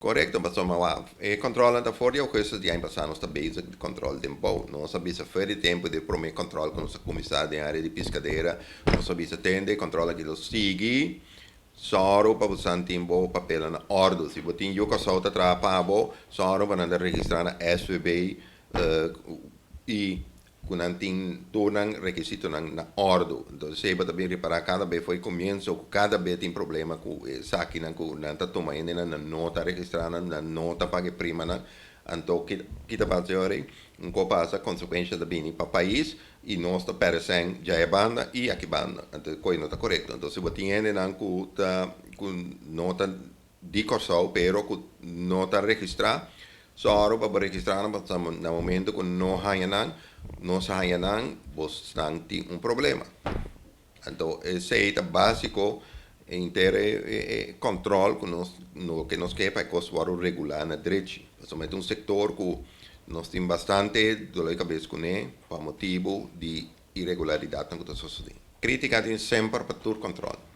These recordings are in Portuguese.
Correcto, mas insomma, e controle da fuori o questo di anni passati sta base di controllo di un po', non sapesse fare tempo di promette controllo con il commissario di area di pescadera, non sapesse tende controllo che lo stighi, soro per usare tempo papel na ordo, se botin io cosa tra pabo, soro per andare a registrare SVB e con antin tornan requisito na ordo, então seba também reparar cada vez foi comienzo, cada vez tem problema com saki na com na toma ainda na nota registrada na nota pague prima na então kita faz ora um passa consequência da bem para país e nós tá perecem já é banda e aqui banda então coi nota correto então se botin ainda na com nota di corso pero com nota registrada só para registrar no momento que não hayanan não hayanan vos tem um problema então esse é o básico intere controle que nós no que nos quer para que regular na direita somente um setor que nós temos bastante dor de cabeça com ele por motivo de irregularidade que está sucedendo crítica tem sempre para todo controle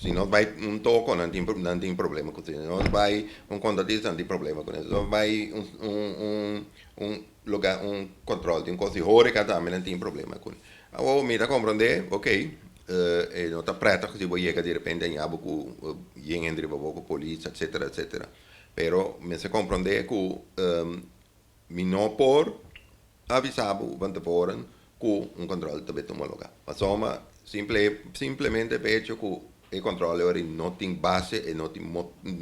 se não vai um toco não tem problema com isso não vai um contratista não tem problema com isso não vai lugar controle de coisa hora que também não tem problema com isso me dá compreender ok não está preta que se vai chegar de repente em abo com entre com polícia etc etc pero me se compreender que me não por avisar o vantaporen com um controle também toma lugar mas soma simplesmente pecho que o controle ora não tem base e não tem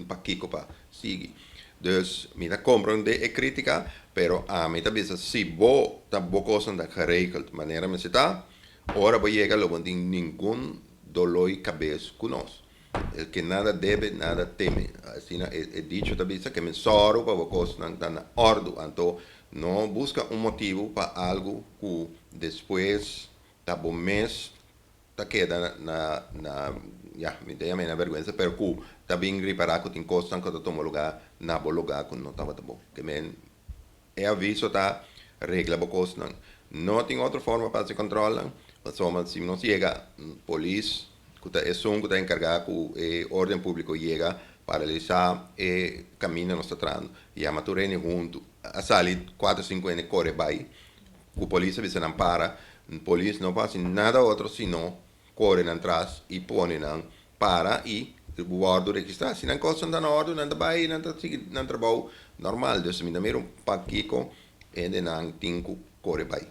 paquico para seguir dus me dá compreender e crítica pero a mim também se bo tá boa coisa da geregeld de maneira me se tá ora vai chegar lo não tem nenhum dolor de cabeça conosco el que nada debe, nada teme. Assim é dito também que me soro para vocês não estão na ordem. Então, não busca um motivo para algo que depois tá bom mês tá queda me dei a minha vergonha, pero que tá bem reparar que tem coisas que toma lugar na bom lugar que não estava bom. Que men é aviso tá regla vocês não tem outra forma para se controlar. Mas se não chega polícia é som que está encarregado que o ordem público chega para realizar e caminha nos atrás e a maturene junto a sali 4-5 anos corre vai a polícia se não para a polícia não faz nada outro senão corre atrás e põe para e guarda registrar se não costa na ordem não vai não trabalho normal então se me dá um paquico e não tem que corre vai